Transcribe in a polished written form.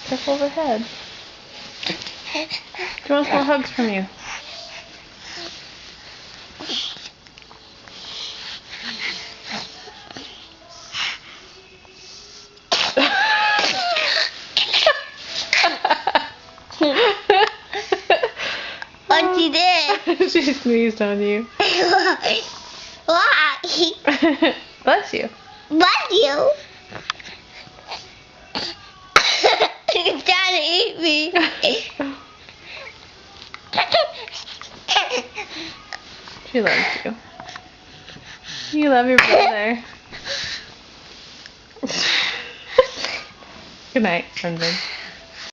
Careful of her head. She wants more hugs from you. What she did? She sneezed on you. Why? Bless you. Bless you. She's trying to eat me. She loves you. You love your brother. Good night, Brendan.